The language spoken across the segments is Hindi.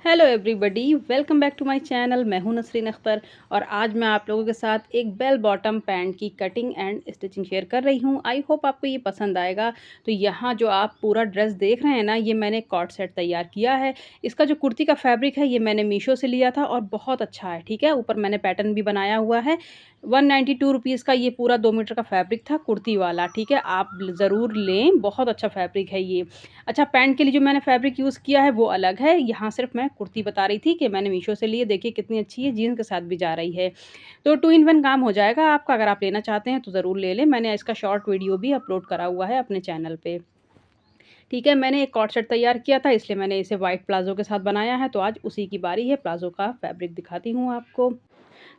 Hello everybody, welcome back to my channel. मैं हूं नसरीन अख्तर और आज मैं आप लोगों के साथ एक बेल बॉटम पैंट की कटिंग एंड स्टिचिंग शेयर कर रही हूं। आई होप आपको ये पसंद आएगा। तो यहाँ जो आप पूरा ड्रेस देख रहे हैं ना, ये मैंने कॉर्ड सेट तैयार किया है। इसका जो कुर्ती का फैब्रिक है ये मैंने मीशो से लिया था और बहुत अच्छा है। ठीक है, ऊपर मैंने पैटर्न भी बनाया हुआ है। 192 रुपीज़ का ये पूरा 2 मीटर का फैब्रिक था कुर्ती वाला। ठीक है, आप ज़रूर लें, बहुत अच्छा फैब्रिक है ये। अच्छा, पैंट के लिए जो मैंने फैब्रिक यूज़ किया है वो अलग है। यहाँ सिर्फ मैं कुर्ती बता रही थी कि मैंने मीशो से ली है। देखिए कितनी अच्छी है, जीन्स के साथ भी जा रही है। तो 2 इन 1 काम हो जाएगा आपका। अगर आप लेना चाहते हैं तो ज़रूर ले लें। मैंने इसका शॉर्ट वीडियो भी अपलोड करा हुआ है अपने चैनल पे। ठीक है, मैंने एक कॉर्ड सेट तैयार किया था, इसलिए मैंने इसे व्हाइट प्लाज़ो के साथ बनाया है। तो आज उसी की बारी है, प्लाज़ो का फैब्रिक दिखाती हूँ आपको।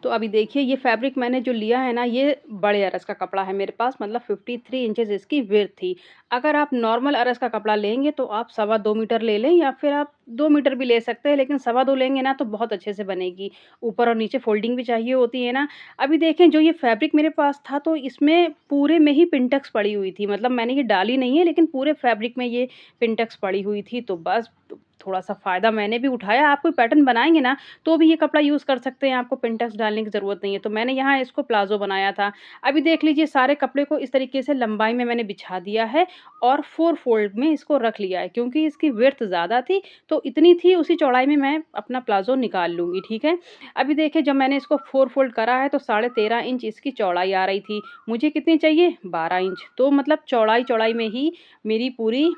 तो अभी देखिए ये फैब्रिक मैंने जो लिया है ना, ये बड़े अरस का कपड़ा है मेरे पास, मतलब 53 इंचेस इसकी विड्थ थी। अगर आप नॉर्मल अरस का कपड़ा लेंगे तो आप सवा 2 मीटर ले लें या फिर आप 2 मीटर भी ले सकते हैं, लेकिन सवा 2 लेंगे ना तो बहुत अच्छे से बनेगी। ऊपर और नीचे फोल्डिंग भी चाहिए होती है ना। अभी देखें जो ये फैब्रिक मेरे पास था तो इसमें पूरे में ही पिंटक्स पड़ी हुई थी, मतलब मैंने ये डाली नहीं है लेकिन पूरे फैब्रिक में ये पिंटक्स पड़ी हुई थी। तो बस थोड़ा-सा फ़ायदा मैंने भी उठाया। आप कोई पैटर्न बनाएँगे ना तो भी ये कपड़ा यूज़ कर सकते हैं, आपको पिंटक्स डालने की ज़रूरत नहीं है। तो मैंने यहाँ इसको प्लाज़ो बनाया था। अभी देख लीजिए सारे कपड़े को इस तरीके से लंबाई में मैंने बिछा दिया है और 4 फ़ोल्ड में इसको रख लिया है, क्योंकि इसकी विड्थ ज़्यादा थी तो इतनी थी उसी चौड़ाई में मैं अपना प्लाज़ो निकाल लूँगी, ठीक है। अभी देखिए जब मैंने इसको 4 फ़ोल्ड करा है तो 13.5 इंच इसकी चौड़ाई आ रही थी। मुझे कितनी चाहिए? 12 इंच। तो मतलब चौड़ाई-चौड़ाई में ही मेरी पूरी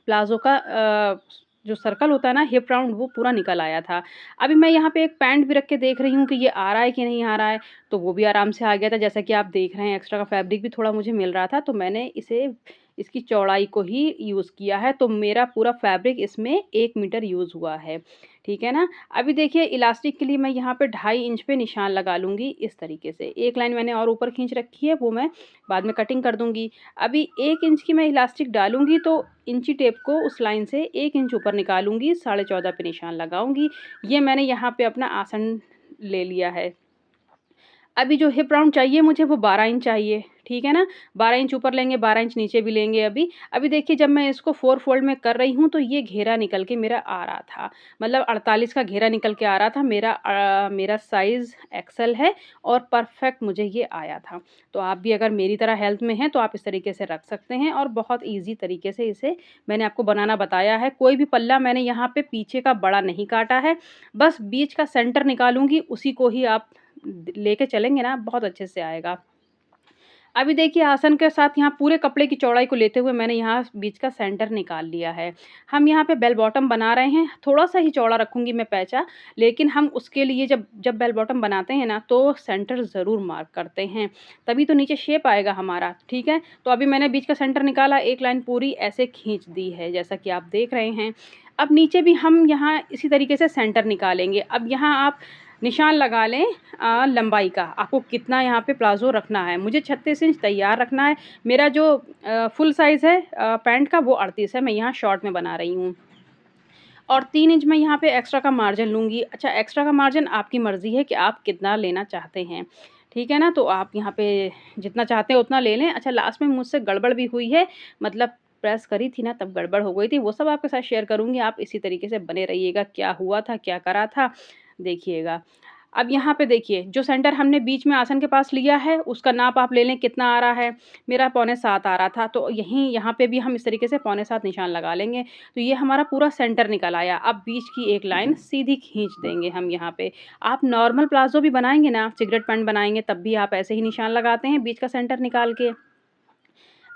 प्लाज़ो का जो सर्कल होता है ना हिप राउंड, वो पूरा निकल आया था। अभी मैं यहाँ पे एक पैंट भी रख के देख रही हूँ कि ये आ रहा है कि नहीं आ रहा है, तो वो भी आराम से आ गया था। जैसा कि आप देख रहे हैं एक्स्ट्रा का फैब्रिक भी थोड़ा मुझे मिल रहा था, तो मैंने इसे इसकी चौड़ाई को ही यूज़ किया है, तो मेरा पूरा फैब्रिक इसमें 1 मीटर यूज़ हुआ है। ठीक है ना? अभी देखिए इलास्टिक के लिए मैं यहाँ पे 2.5 इंच पे निशान लगा लूँगी इस तरीके से। एक लाइन मैंने और ऊपर खींच रखी है, वो मैं बाद में कटिंग कर दूँगी। अभी 1 इंच की मैं इलास्टिक डालूँगी तो इंची टेप को उस लाइन से 1 इंच ऊपर निकालूँगी, 14.5 पे निशान लगाऊँगी। ये मैंने यहाँ पे अपना आसन ले लिया है। अभी जो हिप राउंड चाहिए मुझे वो 12 इंच चाहिए, ठीक है ना? 12 इंच ऊपर लेंगे, 12 इंच नीचे भी लेंगे अभी। अभी देखिए जब मैं इसको 4 फोल्ड में कर रही हूँ तो ये घेरा निकल के मेरा आ रहा था। मतलब 48 का घेरा निकल के आ रहा था। मेरा साइज़ एक्सेल है और परफेक्ट मुझे ये आया था। तो आप भी अगर मेरी तरह हेल्थ में हैं तो आप इस तरीके से रख सकते हैं और बहुत ईज़ी तरीके से इसे मैंने आपको बनाना बताया है। कोई भी पल्ला मैंने यहाँ पे पीछे का बड़ा नहीं काटा है। बस बीच का सेंटर निकालूँगी, उसी को ही आप लेके चलेंगे ना बहुत अच्छे से आएगा। अभी देखिए आसन के साथ यहाँ पूरे कपड़े की चौड़ाई को लेते हुए मैंने यहाँ बीच का सेंटर निकाल लिया है। हम यहाँ पे बेल बॉटम बना रहे हैं, थोड़ा-सा ही चौड़ा रखूँगी मैं पैचा, लेकिन हम उसके लिए जब जब बेल बॉटम बनाते हैं ना तो सेंटर ज़रूर मार्क करते हैं, तभी तो नीचे शेप आएगा हमारा, ठीक है? तो अभी मैंने बीच का सेंटर निकाला, एक लाइन पूरी ऐसे खींच दी है, जैसा कि आप देख रहे हैं। अब नीचे भी हम यहाँ इसी तरीके से सेंटर निकालेंगे। अब यहाँ आप निशान लगा लें लंबाई का, आपको कितना यहाँ पे प्लाज़ो रखना है। मुझे 36 इंच तैयार रखना है। मेरा जो फुल साइज़ है पैंट का वो 38 है, मैं यहाँ शॉर्ट में बना रही हूँ। और 3 इंच मैं यहाँ पे एक्स्ट्रा का मार्जिन लूँगी। अच्छा, एक्स्ट्रा का मार्जिन आपकी मर्ज़ी है कि आप कितना लेना चाहते हैं, ठीक है ना? तो आप यहाँ पे जितना चाहते हैं उतना ले लें। अच्छा, लास्ट में मुझसे गड़बड़ भी हुई है, मतलब प्रेस करी थी ना तब गड़बड़ हो गई थी, वो सब आपके साथ शेयर करूँगी। आप इसी तरीके से बने रहिएगा, क्या हुआ था, क्या करा था, देखिएगा। अब यहाँ पे देखिए, जो सेंटर हमने बीच में आसन के पास लिया है, उसका नाप आप ले लें कितना आ रहा है। मेरा पौने 7 आ रहा था, तो यहाँ पे भी हम इस तरीके से पौने 7 निशान लगा लेंगे। तो ये हमारा पूरा सेंटर निकल आया। अब बीच की एक लाइन सीधी खींच देंगे हम यहाँ पे। आप नॉर्मल प्लाज़ो भी बनाएँगे ना, सिगरेट पैंट बनाएँगे, तब भी आप ऐसे ही निशान लगाते हैं बीच का सेंटर निकाल के।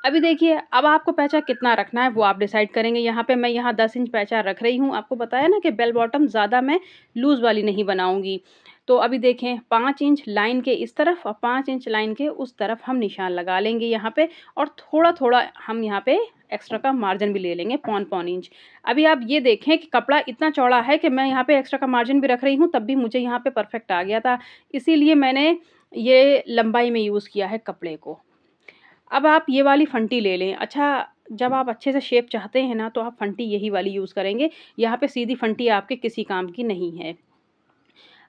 अभी देखिए, अब आपको पैचा कितना रखना है वो आप डिसाइड करेंगे। यहाँ 10 इंच पैचा रख रही हूँ। आपको बताया ना कि बेल बॉटम ज़्यादा मैं लूज़ वाली नहीं बनाऊँगी। तो अभी देखें 5 इंच लाइन के इस तरफ और 5 इंच लाइन के उस तरफ हम निशान लगा लेंगे यहाँ पे, और थोड़ा-थोड़ा हम यहाँ पे एक्स्ट्रा का मार्जिन भी ले लेंगे पौन-पौन इंच। अभी आप ये देखें कि कपड़ा इतना चौड़ा है कि मैं यहाँ पे एक्स्ट्रा का मार्जिन भी रख रही हूँ, तब भी मुझे यहाँ पे परफेक्ट आ गया था। इसीलिए मैंने ये लंबाई में यूज़ किया है कपड़े को। अब आप ये वाली फंटी ले लें। अच्छा, जब आप अच्छे से शेप चाहते हैं ना, तो आप फंटी यही वाली यूज़ करेंगे। यहाँ पे सीधी फंटी आपके किसी काम की नहीं है।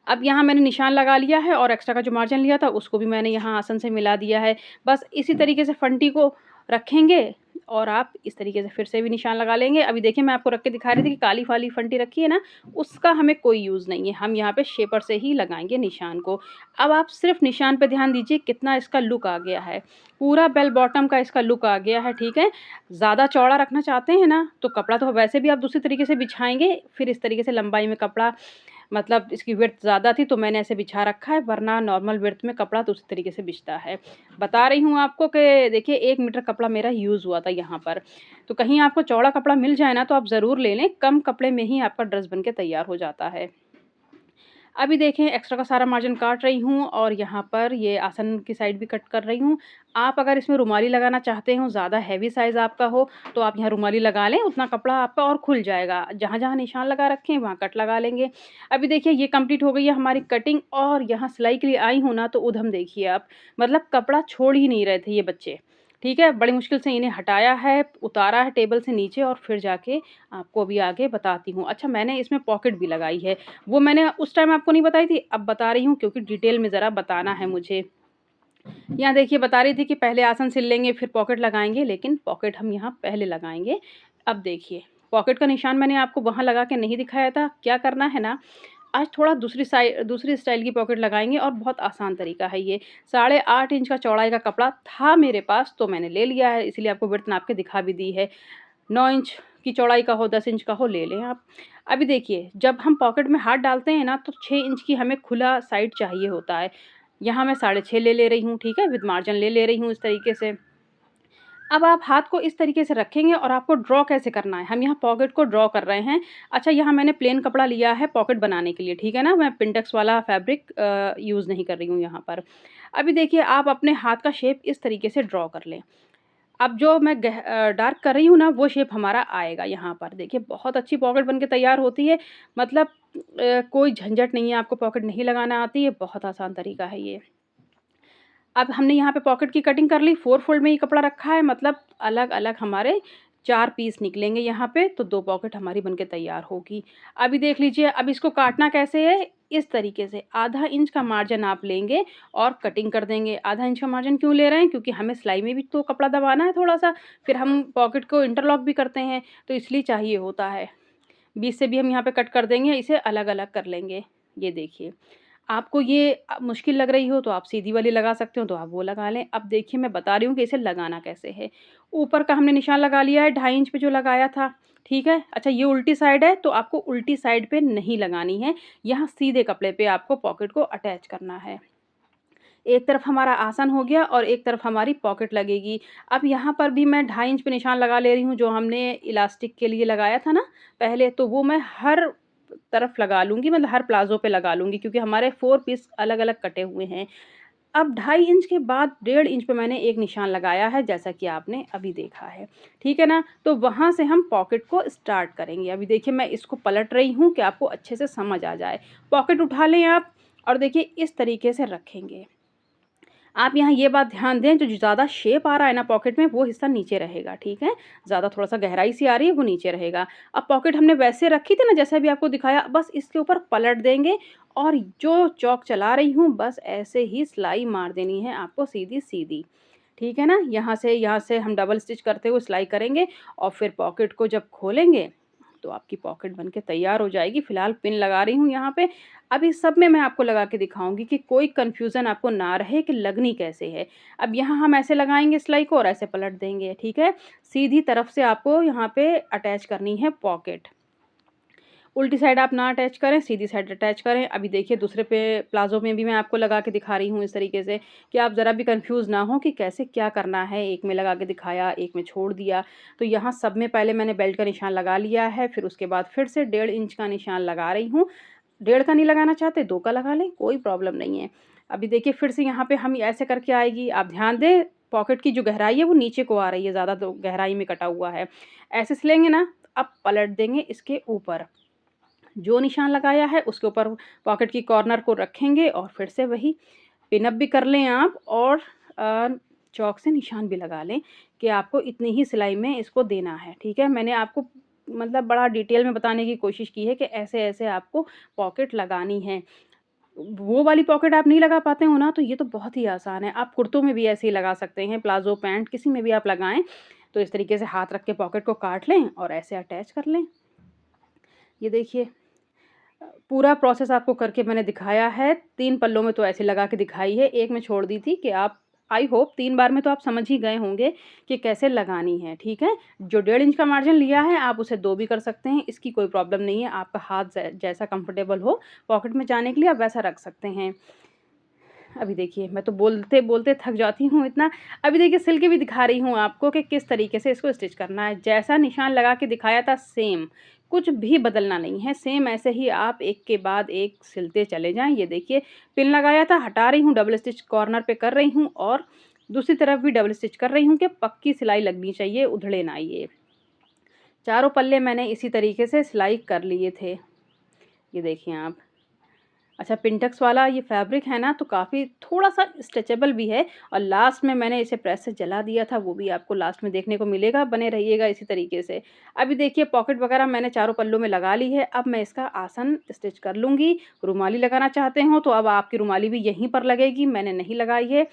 अब यहाँ मैंने निशान लगा लिया है और एक्स्ट्रा का जो मार्जिन लिया था, उसको भी मैंने यहाँ आसन से मिला दिया है। बस इसी तरीके से फंटी को रखेंगे और आप इस तरीके से फिर से भी निशान लगा लेंगे। अभी देखिए मैं आपको रख के दिखा रही थी कि काली वाली फंटी रखी है ना, उसका हमें कोई यूज़ नहीं है, हम यहाँ पे शेपर से ही लगाएँगे निशान को। अब आप सिर्फ़ निशान पे ध्यान दीजिए कितना इसका लुक आ गया है, पूरा बेल बॉटम का इसका लुक आ गया है, ठीक है? ज़्यादा चौड़ा रखना चाहते हैं ना, तो कपड़ा तो वैसे भी आप दूसरी तरीके से बिछाएँगे, फिर इस तरीके से लंबाई में कपड़ा मतलब इसकी विड्थ ज़्यादा थी तो मैंने ऐसे बिछा रखा है, वरना नॉर्मल विड्थ में कपड़ा तो उसी तरीके से बिछता है। बता रही हूँ आपको कि देखिए 1 मीटर कपड़ा मेरा यूज़ हुआ था यहाँ पर। तो कहीं आपको चौड़ा कपड़ा मिल जाए ना तो आप ज़रूर ले लें, कम कपड़े में ही आपका ड्रेस बन के तैयार हो जाता है। अभी देखें एक्स्ट्रा का सारा मार्जिन काट रही हूँ और यहाँ पर ये आसन की साइड भी कट कर रही हूँ। आप अगर इसमें रुमाली लगाना चाहते हो, ज़्यादा हेवी साइज़ आपका हो, तो आप यहाँ रुमाली लगा लें, उतना कपड़ा आपका और खुल जाएगा। जहाँ-जहाँ निशान लगा रखे हैं, वहाँ कट लगा लेंगे। अभी देखिए ये कंप्लीट हो गई है हमारी कटिंग और यहाँ सिलाई के लिए आई हूँ ना, तो उधम देखिए आप, मतलब कपड़ा छोड़ ही नहीं रहे थे ये बच्चे। ठीक है? बड़ी मुश्किल से इन्हें हटाया है, उतारा है टेबल से नीचे और फिर जाके आपको अभी आगे बताती हूँ। अच्छा मैंने इसमें पॉकेट भी लगाई है। वो मैंने उस टाइम आपको नहीं बताई थी, अब बता रही हूँ क्योंकि डिटेल में ज़रा बताना है मुझे। यहाँ देखिए बता रही थी कि पहले आसन सिल लेंगे फिर पॉकेट लगाएँगे, लेकिन पॉकेट हम यहाँ पहले लगाएँगे। अब देखिए, पॉकेट का निशान मैंने आपको वहाँ लगा के नहीं दिखाया था। क्या करना है ना, आज थोड़ा दूसरी स्टाइल की पॉकेट लगाएँगे और बहुत आसान तरीका है ये। 8.5 इंच का चौड़ाई का कपड़ा था मेरे पास तो मैंने ले लिया है, इसीलिए आपको विड्थ नाप के दिखा भी दी है। 9 इंच की चौड़ाई का हो, 10 इंच का हो, ले लें आप। अभी देखिए, जब हम पॉकेट में हाथ डालते हैं ना, तो 6 इंच की हमें खुला साइड चाहिए होता है। यहाँ मैं 6.5 ले रही हूँ, ठीक है? विद मार्जिन ले रही हूँ इस तरीके से। अब आप हाथ को इस तरीके से रखेंगे और आपको ड्रॉ कैसे करना है, हम यहाँ पॉकेट को ड्रॉ कर रहे हैं। अच्छा यहाँ मैंने प्लेन कपड़ा लिया है पॉकेट बनाने के लिए, ठीक है ना? मैं पिंटेक्स वाला फैब्रिक यूज़ नहीं कर रही हूँ यहाँ पर। अभी देखिए आप अपने हाथ का शेप इस तरीके से ड्रॉ कर लें। अब जो मैं डार्क कर रही हूँ ना, वो शेप हमारा आएगा यहाँ पर। देखिए बहुत अच्छी पॉकेट बन के तैयार होती है, मतलब कोई झंझट नहीं है, आपको पॉकेट नहीं लगाना आती है, बहुत आसान तरीका है ये। अब हमने यहाँ पे पॉकेट की कटिंग कर ली, 4 फोल्ड में ये कपड़ा रखा है, मतलब अलग-अलग हमारे 4 पीस निकलेंगे यहाँ पे, तो 2 पॉकेट हमारी बन के तैयार होगी। अभी देख लीजिए, अब इसको काटना कैसे है, इस तरीके से आधा इंच का मार्जिन आप लेंगे और कटिंग कर देंगे। आधा इंच का मार्जिन क्यों ले रहे हैं? क्योंकि हमें सिलाई में भी तो कपड़ा दबाना है थोड़ा-सा, फिर हम पॉकेट को इंटरलॉक भी करते हैं, तो इसलिए चाहिए होता है। बीच से भी हम यहाँ पे कट कर देंगे, इसे अलग-अलग कर लेंगे। ये देखिए। आपको ये मुश्किल लग रही हो तो आप सीधी वाली लगा सकते हो तो आप वो लगा लें। अब देखिए मैं बता रही हूँ कि इसे लगाना कैसे है। ऊपर का हमने निशान लगा लिया है 2.5 इंच पे जो लगाया था, ठीक है? अच्छा ये उल्टी साइड है तो आपको उल्टी साइड पे नहीं लगानी है, यहाँ सीधे कपड़े पे आपको पॉकेट को अटैच करना है। एक तरफ हमारा आसन हो गया और एक तरफ हमारी पॉकेट लगेगी। अब यहाँ पर भी मैं 2.5 इंच पे निशान लगा ले रही हूँ जो हमने इलास्टिक के लिए लगाया था ना पहले, तो वो मैं हर तरफ लगा लूँगी, मतलब हर प्लाज़ो पे लगा लूँगी क्योंकि हमारे 4 पीस अलग-अलग कटे हुए हैं। अब 2.5 इंच के बाद 1.5 इंच पे मैंने एक निशान लगाया है जैसा कि आपने अभी देखा है, ठीक है ना? तो वहाँ से हम पॉकेट को स्टार्ट करेंगे। अभी देखिए मैं इसको पलट रही हूँ कि आपको अच्छे से समझ आ जाए। पॉकेट उठा लें आप और देखिए इस तरीके से रखेंगे। आप यहाँ ये बात ध्यान दें, जो ज़्यादा शेप आ रहा है ना पॉकेट में, वो हिस्सा नीचे रहेगा, ठीक है? ज़्यादा थोड़ा-सा गहराई सी आ रही है, वो नीचे रहेगा। अब पॉकेट हमने वैसे रखी थी ना, जैसे अभी आपको दिखाया, बस इसके ऊपर पलट देंगे और जो चॉक चला रही हूँ, बस ऐसे ही सिलाई मार देनी है आपको सीधी-सीधी, ठीक है ना? यहाँ से हम डबल स्टिच करते हुए सिलाई करेंगे और फिर पॉकेट को जब खोलेंगे तो आपकी पॉकेट बन के तैयार हो जाएगी। फ़िलहाल पिन लगा रही हूँ यहाँ पे। अब इस सब में मैं आपको लगा के दिखाऊँगी कि कोई कन्फ्यूज़न आपको ना रहे कि लगनी कैसे है। अब यहाँ हम ऐसे लगाएँगे सिलाई को और ऐसे पलट देंगे, ठीक है? सीधी तरफ से आपको यहाँ पे अटैच करनी है पॉकेट। उल्टी साइड आप ना अटैच करें, सीधी साइड अटैच करें। अभी देखिए दूसरे पे प्लाज़ो में भी मैं आपको लगा के दिखा रही हूँ इस तरीके से कि आप ज़रा भी कन्फ्यूज़ ना हो कि कैसे क्या करना है। एक में लगा के दिखाया, एक में छोड़ दिया। तो यहाँ सब में पहले मैंने बेल्ट का निशान लगा लिया है, फिर उसके बाद फिर से 1.5 इंच का निशान लगा रही हूँ। 1.5 का नहीं लगाना चाहते 2 का लगा लें, कोई प्रॉब्लम नहीं है। अभी देखिए फिर से यहाँ पे हम ऐसे करके आएगी, आप ध्यान दें पॉकेट की जो गहराई है वो नीचे को आ रही है, ज़्यादा तो गहराई में कटा हुआ है। ऐसे सिलेंगे ना, अब पलट देंगे इसके ऊपर। जो निशान लगाया है उसके ऊपर पॉकेट की कॉर्नर को रखेंगे और फिर से वही पिन अप भी कर लें आप और चॉक से निशान भी लगा लें कि आपको इतनी ही सिलाई में इसको देना है, ठीक है? मैंने आपको मतलब बड़ा डिटेल में बताने की कोशिश की है कि ऐसे-ऐसे आपको पॉकेट लगानी है। वो वाली पॉकेट आप नहीं लगा पाते हो ना, तो ये तो बहुत ही आसान है। आप कुर्तों में भी ऐसे ही लगा सकते हैं, प्लाज़ो, पैंट किसी में भी आप लगाएँ। तो इस तरीके से हाथ रख के पॉकेट को काट लें और ऐसे अटैच कर लें। ये देखिए पूरा प्रोसेस आपको करके मैंने दिखाया है। 3 पल्लों में तो ऐसे लगा के दिखाई है, एक में छोड़ दी थी कि आप आई होप 3 बार में तो आप समझ ही गए होंगे कि कैसे लगानी है, ठीक है? जो 1.5 इंच का मार्जिन लिया है आप उसे 2 भी कर सकते हैं, इसकी कोई प्रॉब्लम नहीं है। आपका हाथ जैसा कंफर्टेबल हो पॉकेट में जाने के लिए आप वैसा रख सकते हैं। अभी देखिए मैं तो बोलते-बोलते थक जाती हूँ इतना। अभी देखिए सिल के भी दिखा रही हूँ आपको कि किस तरीके से इसको स्टिच करना है। जैसा निशान लगा के दिखाया था सेम, कुछ भी बदलना नहीं है। सेम ऐसे ही आप एक के बाद एक सिलते चले जाएँ। ये देखिए पिन लगाया था, हटा रही हूँ, डबल स्टिच कॉर्नर पे कर रही हूँ और दूसरी तरफ भी डबल स्टिच कर रही हूँ कि पक्की सिलाई लगनी चाहिए, उधड़े ना ये। चारों पल्ले मैंने इसी तरीके से सिलाई कर लिए थे। ये देखिए आप। अच्छा पिंटक्स वाला ये फैब्रिक है ना तो काफ़ी थोड़ा-सा स्ट्रेचेबल भी है और लास्ट में मैंने इसे प्रेस से जला दिया था, वो भी आपको लास्ट में देखने को मिलेगा, बने रहिएगा इसी तरीके से। अभी देखिए पॉकेट वगैरह मैंने चारों पल्लों में लगा ली है, अब मैं इसका आसन स्टिच कर लूँगी। रुमाली लगाना चाहते हो तो अब आपकी रुमाली भी यहीं पर लगेगी, मैंने नहीं लगाई है।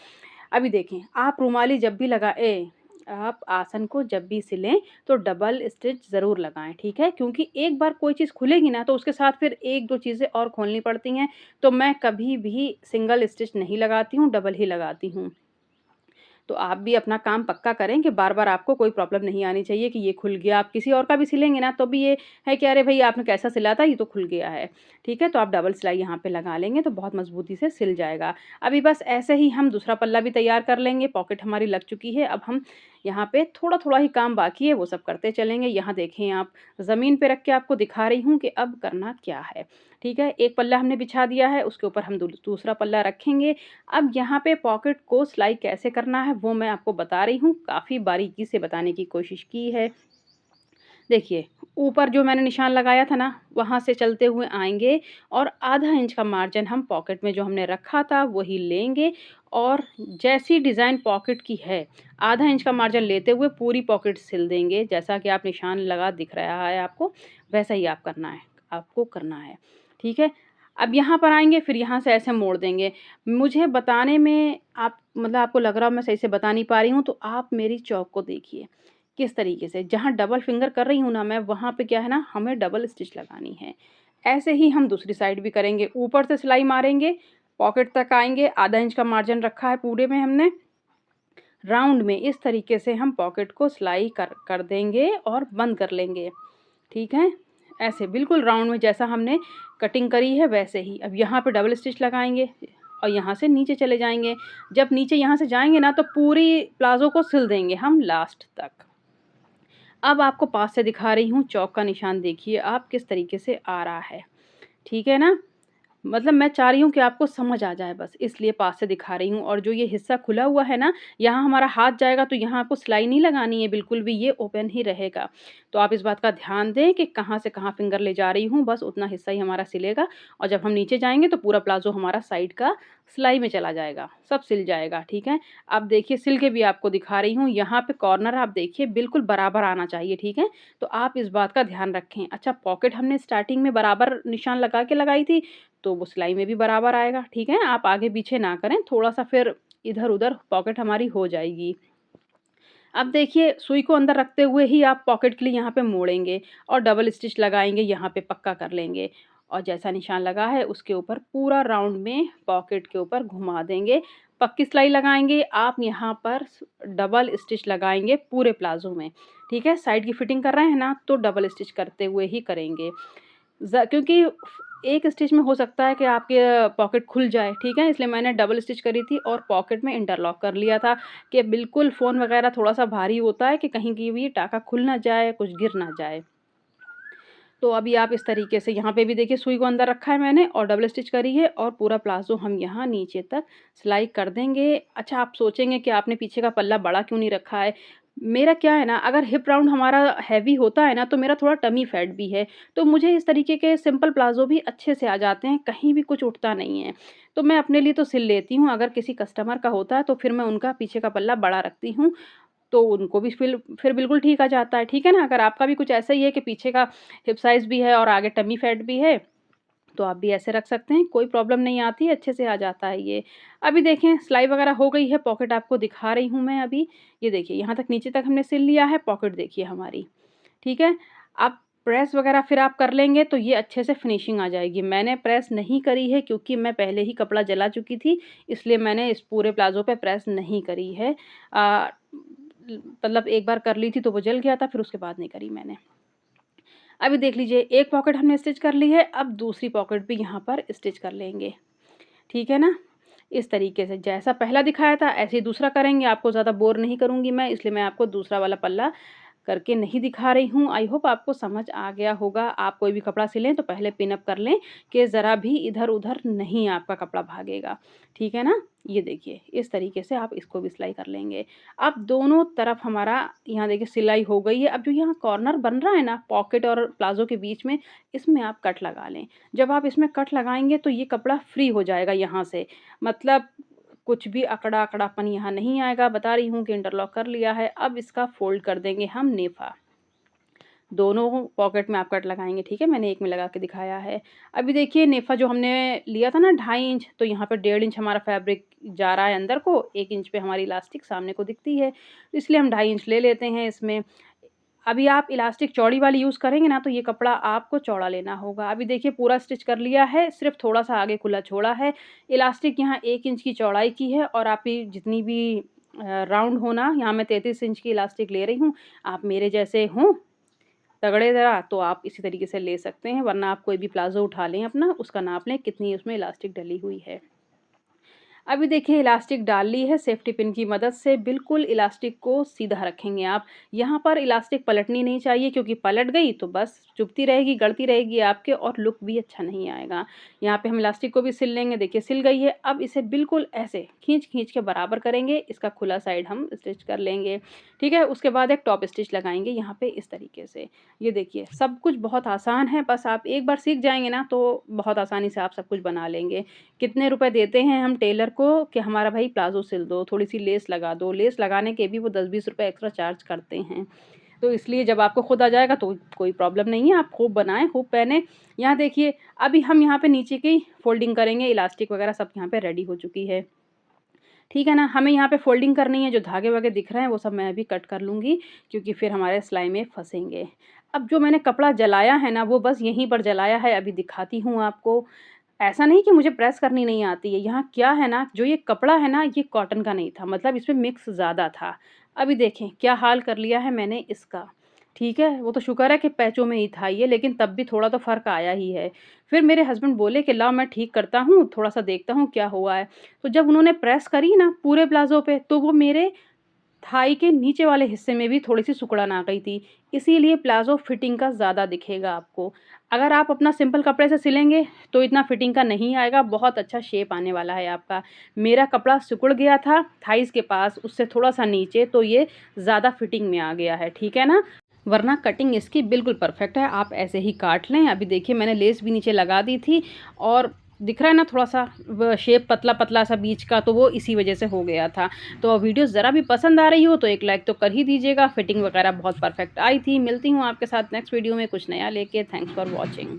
अभी देखें, आप रुमाली जब भी आप आसन को जब भी सिलें तो डबल स्टिच ज़रूर लगाएँ, ठीक है? क्योंकि एक बार कोई चीज़ खुलेगी ना तो उसके साथ फिर 1-2 चीज़ें और खोलनी पड़ती हैं, तो मैं कभी भी सिंगल स्टिच नहीं लगाती हूँ, डबल ही लगाती हूँ। तो आप भी अपना काम पक्का करें कि बार-बार आपको कोई प्रॉब्लम नहीं आनी चाहिए कि ये खुल गया। आप किसी और का भी सिलेंगे ना तो भी ये है कि अरे भई आपने कैसा सिला था, ये तो खुल गया है। ठीक है? तो आप डबल सिलाई यहाँ पे लगा लेंगे तो बहुत मज़बूती से सिल जाएगा। अभी बस ऐसे ही हम दूसरा पल्ला भी तैयार कर लेंगे। पॉकेट हमारी लग चुकी है। अब हम यहाँ पे थोड़ा-थोड़ा ही काम बाकी है, वो सब करते चलेंगे। यहाँ देखें आप, ज़मीन पे रख के आपको दिखा रही हूँ कि अब करना क्या है। ठीक है? एक पल्ला हमने बिछा दिया है, उसके ऊपर हम दूसरा पल्ला रखेंगे। अब यहाँ पे पॉकेट को सिलाई कैसे करना है वो मैं आपको बता रही हूँ, काफ़ी बारीकी से बताने की कोशिश की है। देखिए, ऊपर जो मैंने निशान लगाया था ना, वहाँ से चलते हुए आएँगे और आधा इंच का मार्जिन हम पॉकेट में जो हमने रखा था वही लेंगे और जैसी डिज़ाइन पॉकेट की है, आधा इंच का मार्जिन लेते हुए पूरी पॉकेट सिल देंगे। जैसा कि आप निशान लगा दिख रहा है आपको, वैसा ही आपको करना है। ठीक है? अब यहाँ पर आएँगे फिर यहाँ से ऐसे मोड़ देंगे। मुझे बताने में आप मतलब आपको लग रहा हो मैं सही से बता नहीं पा रही हूँ, तो आप मेरी चॉक को देखिए। किस तरीके से जहाँ डबल फिंगर कर रही हूँ ना मैं, वहाँ पे क्या है ना हमें डबल स्टिच लगानी है। ऐसे ही हम दूसरी साइड भी करेंगे। ऊपर से सिलाई मारेंगे, पॉकेट तक आएँगे, आधा इंच का मार्जिन रखा है पूरे में हमने। राउंड में इस तरीके से हम पॉकेट को सिलाई कर कर देंगे और बंद कर लेंगे। ठीक है? ऐसे बिल्कुल राउंड में जैसा हमने कटिंग करी है वैसे ही। अब यहाँ पे डबल स्टिच लगाएँगे और यहाँ से नीचे चले जाएँगे। जब नीचे यहाँ से जाएँगे ना तो पूरी प्लाज़ो को सिल देंगे हम लास्ट तक। अब आपको पास से दिखा रही हूँ, चौक का निशान देखिए आप किस तरीके से आ रहा है। ठीक है ना? मतलब मैं चाह रही हूँ कि आपको समझ आ जाए बस, इसलिए पास से दिखा रही हूँ और जो ये हिस्सा खुला हुआ है ना, यहाँ हमारा हाथ जाएगा तो यहाँ आपको सिलाई नहीं लगानी है बिल्कुल भी, ये ओपन ही रहेगा। तो आप इस बात का ध्यान दें कि कहाँ से कहाँ फिंगर ले जा रही हूँ, बस उतना हिस्सा ही हमारा सिलेगा और जब हम नीचे जाएँगे तो पूरा प्लाज़ो हमारा साइड का सिलाई में चला जाएगा, सब सिल जाएगा, ठीक है? अब देखिए सिल के भी आपको दिखा रही हूँ, यहाँ पे कॉर्नर आप देखिए बिल्कुल बराबर आना चाहिए, ठीक है? तो आप इस बात का ध्यान रखें। अच्छा पॉकेट हमने स्टार्टिंग में बराबर निशान लगा के लगाई थी, तो वो सिलाई में भी बराबर आएगा, ठीक है? आप आगे-पीछे ना करें, थोड़ा-सा फिर इधर-उधर पॉकेट हमारी हो जाएगी। अब देखिए सुई को अंदर रखते हुए ही आप पॉकेट के लिए यहाँ पे मोड़ेंगे और डबल स्टिच लगाएँगे, यहाँ पे पक्का कर लेंगे और जैसा निशान लगा है उसके ऊपर पूरा राउंड में पॉकेट के ऊपर घुमा देंगे। पक्की सिलाई लगाएँगे, आप यहाँ पर डबल स्टिच लगाएँगे पूरे प्लाज़ो में, ठीक है? साइड की फिटिंग कर रहे हैं ना, तो डबल स्टिच करते हुए ही करेंगे। क्योंकि एक स्टिच में हो सकता है कि आपके पॉकेट खुल जाए, ठीक है? इसलिए मैंने डबल स्टिच करी थी और पॉकेट में इंटरलॉक कर लिया था कि बिल्कुल फ़ोन वगैरह थोड़ा-सा भारी होता है कि कहीं की भी टाँका खुल ना जाए, कुछ गिर ना जाए। तो अभी आप इस तरीके से यहाँ पे भी देखिए सुई को अंदर रखा है मैंने और डबल स्टिच करी है और पूरा प्लाज़ो हम यहाँ नीचे तक सिलाई कर देंगे। अच्छा आप सोचेंगे कि आपने पीछे का पल्ला बड़ा क्यों नहीं रखा है? मेरा क्या है ना अगर हिप राउंड हमारा हैवी होता है ना तो मेरा थोड़ा टमी फैट भी है। तो मुझे इस तरीके के सिंपल प्लाज़ो भी अच्छे से आ जाते हैं, कहीं भी कुछ उठता नहीं है। तो मैं अपने लिए तो सिल लेती हूँ, अगर किसी कस्टमर का होता है तो फिर मैं उनका पीछे का पल्ला बड़ा रखती हूँ। तो उनको भी फिर बिल्कुल ठीक आ जाता है, ठीक है ना? अगर आपका भी कुछ ऐसा ही है कि पीछे का हिप साइज़ भी है और आगे टमी फैट भी है, तो आप भी ऐसे रख सकते हैं, कोई प्रॉब्लम नहीं आती है, अच्छे से आ जाता है ये। अभी देखें सिलाई वगैरह हो गई है, पॉकेट आपको दिखा रही हूँ मैं अभी। ये देखिए यहाँ तक नीचे तक हमने सिल लिया है, पॉकेट देखिए हमारी, ठीक है। अब प्रेस वगैरह फिर आप कर लेंगे तो ये अच्छे से फिनिशिंग आ जाएगी। मैंने प्रेस नहीं करी है क्योंकि मैं पहले ही कपड़ा जला चुकी थी, इसलिए मैंने इस पूरे प्लाज़ो पे प्रेस नहीं करी है। मतलब एक बार कर ली थी तो वो जल गया था, फिर उसके बाद नहीं करी मैंने। अभी देख लीजिए एक पॉकेट हमने स्टिच कर ली है, अब दूसरी पॉकेट भी यहाँ पर स्टिच कर लेंगे, ठीक है ना। इस तरीके से जैसा पहला दिखाया था ऐसे ही दूसरा करेंगे। आपको ज़्यादा बोर नहीं करूँगी मैं, इसलिए मैं आपको दूसरा वाला पल्ला करके नहीं दिखा रही हूँ। आई होप आपको समझ आ गया होगा। आप कोई भी कपड़ा सिलें तो पहले पिन अप कर लें कि ज़रा भी इधर-उधर नहीं आपका कपड़ा भागेगा, ठीक है ना। ये देखिए इस तरीके से आप इसको भी सिलाई कर लेंगे। अब दोनों तरफ हमारा यहाँ देखिए सिलाई हो गई है। अब जो यहाँ कॉर्नर बन रहा है ना पॉकेट और प्लाज़ो के बीच में, इसमें आप कट लगा लें। जब आप इसमें कट लगाएँगे तो ये कपड़ा फ्री हो जाएगा यहाँ से, मतलब कुछ भी अकड़ा-अकड़ापन यहाँ नहीं आएगा। बता रही हूँ कि इंटरलॉक कर लिया है। अब इसका फ़ोल्ड कर देंगे हम नेफ़ा। दोनों पॉकेट में आप कट लगाएँगे, ठीक है? मैंने एक में लगा के दिखाया है। अभी देखिए नेफ़ा जो हमने लिया था ना 2.5 इंच, तो यहाँ पे 1.5 इंच हमारा फैब्रिक जा रहा है अंदर को, 1 इंच पे हमारी इलास्टिक सामने को दिखती है। तो इसलिए हम 2.5 इंच ले लेते हैं इसमें। अभी आप इलास्टिक चौड़ी वाली यूज़ करेंगे ना तो ये कपड़ा आपको चौड़ा लेना होगा। अभी देखिए पूरा स्टिच कर लिया है, सिर्फ़ थोड़ा-सा आगे खुला छोड़ा है। इलास्टिक यहाँ 1 इंच की चौड़ाई की है और आपकी जितनी भी राउंड हो ना, यहाँ मैं 33 इंच की इलास्टिक ले रही हूँ। आप मेरे जैसे हों तगड़े ज़रा तो आप इसी तरीके से ले सकते हैं, वरना आप कोई भी प्लाज़ो उठा लें अपना, उसका नाप लें कितनी उसमें इलास्टिक डली हुई है। अभी देखिए इलास्टिक डाल ली है, सेफ्टी पिन की मदद से बिल्कुल इलास्टिक को सीधा रखेंगे आप। यहाँ पर इलास्टिक पलटनी नहीं चाहिए क्योंकि पलट गई तो बस चुभती रहेगी, गड़ती रहेगी आपके और लुक भी अच्छा नहीं आएगा। यहाँ पे हम इलास्टिक को भी सिल लेंगे, देखिए सिल गई है। अब इसे बिल्कुल ऐसे खींच-खींच के बराबर करेंगे, इसका खुला साइड हम स्टिच कर लेंगे, ठीक है? उसके बाद एक टॉप स्टिच लगाएँगे यहाँ पे इस तरीके से। ये देखिए सब कुछ बहुत आसान है, बस आप एक बार सीख जाएँगे ना तो बहुत आसानी से आप सब कुछ बना लेंगे। कितने रुपए देते हैं हम टेलर को कि हमारा भाई प्लाज़ो सिल दो, थोड़ी-सी लेस लगा दो। लेस लगाने के भी वो 10-20 रुपए एक्स्ट्रा चार्ज करते हैं। तो इसलिए जब आपको खुद आ जाएगा तो कोई प्रॉब्लम नहीं है, आप खूब बनाएँ, खूब पहनें। यहाँ देखिए अभी हम यहाँ पे नीचे की फ़ोल्डिंग करेंगे, इलास्टिक वगैरह सब यहाँ पे रेडी हो चुकी है। ठीक है ना? हमें यहाँ पे फ़ोल्डिंग करनी है, जो धागे-वागे दिख रहे हैं वो सब मैं अभी कट कर लूँगी क्योंकि फिर हमारे सिलाई में फँसेंगे। अब जो मैंने कपड़ा जलाया है ना, वो बस यहीं पर जलाया है, अभी दिखाती हूँ आपको। ऐसा नहीं कि मुझे प्रेस करनी नहीं आती है, यहाँ क्या है ना, जो ये कपड़ा है ना, ये कॉटन का नहीं था, मतलब इसमें मिक्स ज़्यादा था। अभी देखें क्या हाल कर लिया है मैंने इसका, ठीक है? वो तो शुक्र है कि पैचों में ही था ये, लेकिन तब भी थोड़ा तो फ़र्क आया ही है। फिर मेरे हस्बैंड बोले कि लाओ मैं ठीक करता हूँ, थोड़ा-सा देखता हूँ क्या हुआ है। तो जब उन्होंने प्रेस करी ना पूरे प्लाज़ो पे, तो वो मेरे थाई के नीचे वाले हिस्से में भी थोड़ी-सी सिकुड़न आ गई थी, इसीलिए प्लाज़ो फिटिंग का ज़्यादा दिखेगा आपको। अगर आप अपना सिंपल कपड़े से सिलेंगे, तो इतना फिटिंग का नहीं आएगा, बहुत अच्छा शेप आने वाला है आपका। मेरा कपड़ा सिकुड़ गया था थाइज़ के पास, उससे थोड़ा-सा नीचे, तो ये ज़्यादा फिटिंग में आ गया है, ठीक है ना? वरना कटिंग इसकी बिल्कुल परफेक्ट है, आप ऐसे ही काट लें। अभी देखिए मैंने लेस भी नीचे लगा दी थी और दिख रहा है ना थोड़ा-सा व शेप पतला-पतला सा बीच का, तो वो इसी वजह से हो गया था। तो वीडियो ज़रा भी पसंद आ रही हो तो एक लाइक तो कर ही दीजिएगा। फिटिंग वगैरह बहुत परफेक्ट आई थी। मिलती हूँ आपके साथ नेक्स्ट वीडियो में कुछ नया लेके। Thanks for watching.